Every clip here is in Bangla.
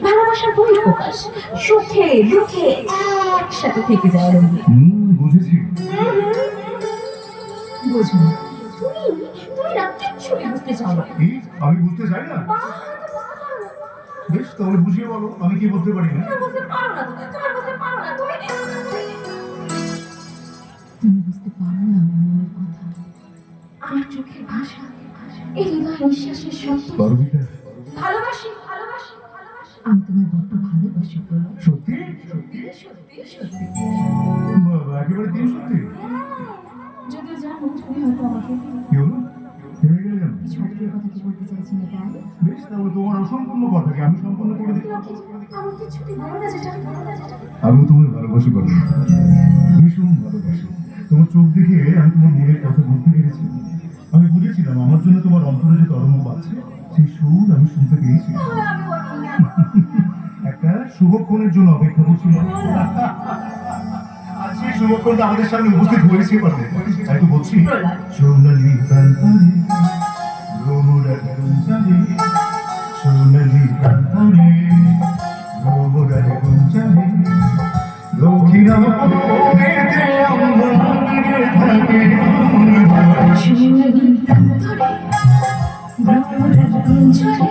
ভালোবাসার বহিঃপ্রকাশ, সুখে দুঃখে একসাথে থেকে যায়। বুঝেছি। বুঝো না, তুমি তুমি না কিচ্ছুই বুঝতে চাও না। আমি বুঝতে চাই না। বেশ, তাহলে বুঝিয়ে বলো আমি কি বুঝতে পারি না। বুঝতে পারো না, তুমি বুঝতে পারো না, তুমি বুঝতে পারো না আমার মনের কথা, আমার চোখের ভাষা, এই হৃদয় নিঃশ্বাসের শব্দ। ভালোবাসি ভালোবাসি ভালোবাসি, আমি তোমায় বড্ড ভালোবাসি। সত্যি সত্যি সত্যি সত্যি, বাবা, একেবারে তিন সত্যি। যদিও জানো তুমি হয়তো আমাকে কি হলো, থেমে গেলে কেন? কিছু অদ্ভুত কথা কি বলতে চাইছি না তাই। বেশ, তাহলে তোমার অসম্পূর্ণ কথাকে আমি সম্পূর্ণ করে দিই। আমার কিছুতেই বলো না যেটা আমি তোমার ভালোবাসি পাবো, ভীষণ ভালোবাসি। তোমার চোখ দেখে আমি তোমার মনের কথা বলতে পেরেছি। আমি বুঝেছিলাম আমার জন্য তোমার অন্তরে যে তরঙ্গ পাচ্ছে সেই সুর আমি শুনতে পেয়েছি। একটা শুভক্ষণের জন্য অপেক্ষা করছিলাম, আর সেই শুভক্ষণটা আমাদের সামনে উপস্থিত হয়েছে পারবে। তাই তো বলছি, সোনালি প্রান্তরে ভ্রমরা গুঞ্জারে, সোনালি প্রান্তরে ভ্রমরা গুঞ্জারে, দক্ষিণাপনেতে অঙ্গনে থাকে সোনালি প্রান্তরে ভ্রমরা গুঞ্জরে,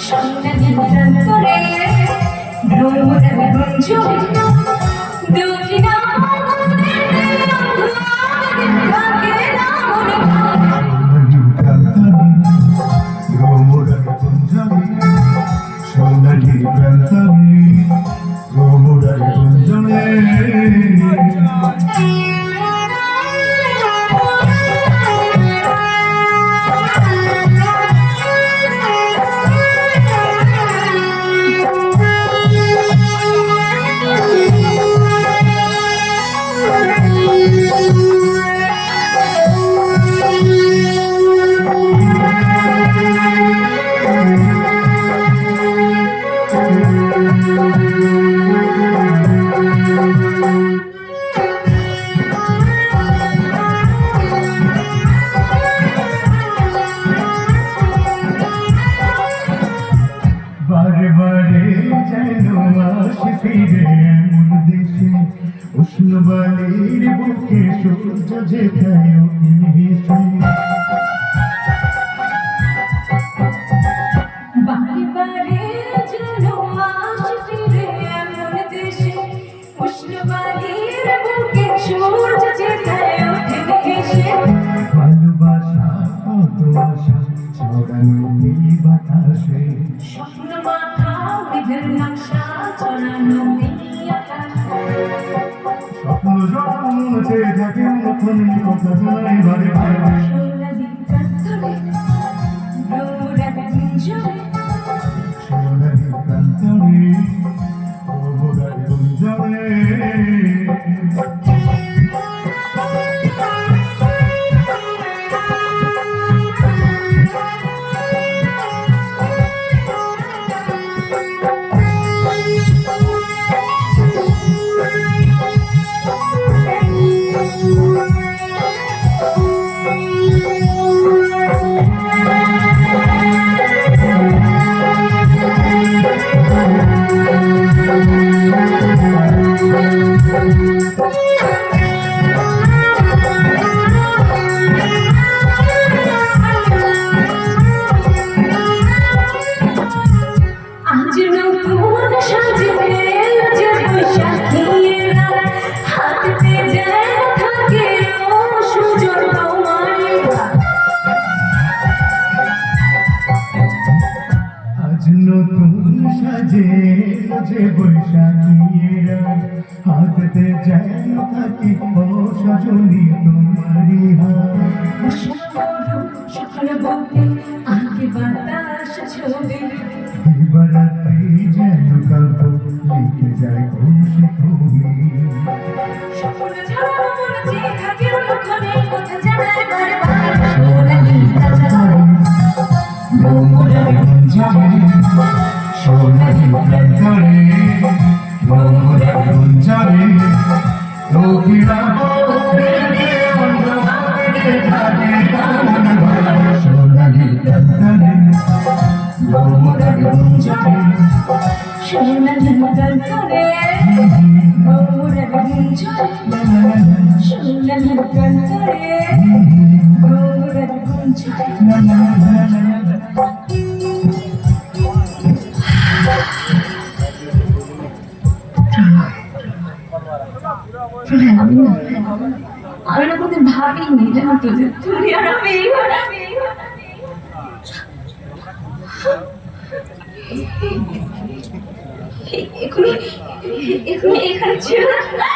সোনালি প্রান্তরে ভ্রমরা গুঞ্জরে, সোনালি প্রান্তরে ভ্রমরা গুঞ্জরে। বারে বারে যেন আসি ফিরে এমন দেশে, উষ্ণ বালির বুকে সূর্য যেথায় ভেসে। বারে বারে যেন আসি ফিরে এমন দেশে, উষ্ণ বালির বুকে সূর্য যেথায় ওঠে ভেসে। ভালোবাসা কত আশা ছড়ানো এই বাতাসে, স্বপ্ন মাখা মেঘের নকশা ছড়ানো এই আকাশে। স্বপ্ন যখন চেয়ে থাকে তখনই কথা যায় বারে বারে। সোনালি প্রান্তরে ভ্রমরা গুঞ্জরে, সোনালি প্রান্তরে ভ্রমরা গুঞ্জরে। আজ নতুন সাজে এলো যে বৈশাখী রাত, হাতে যেন থাকে ও সুযোগ তোমার। আজ নতুন সাজে এলো যে বৈশাখী রাত, হাতে যেন থাকি ও সজনী তোমারি হাত। শুকনো বলতে আগে বাতাস ছবি, দিবারাত্রি যেন কাব্য লিখে যায় খুশি তুমি। স্বপ্ন ঝরা মন যে থাকে অনুক্ষণে কথা জানায় বারবার। সোনালি প্রান্তরে ভ্রমরা গুঞ্জরে, সোনালি প্রান্তরে ভ্রমরা গুঞ্জরে, দক্ষিণাপনেতে অঙ্গনে থাকে সোনালি প্রান্তরে ভ্রমরা গুঞ্জরে সোনালি গান করে গৌরের গুঞ্জরে সোনালি গান করে গৌরের গুঞ্জরে আমি না কোনদিন ভাবিনি জানো তো যে তুমি আর আমি এখনই এখানে ছিল না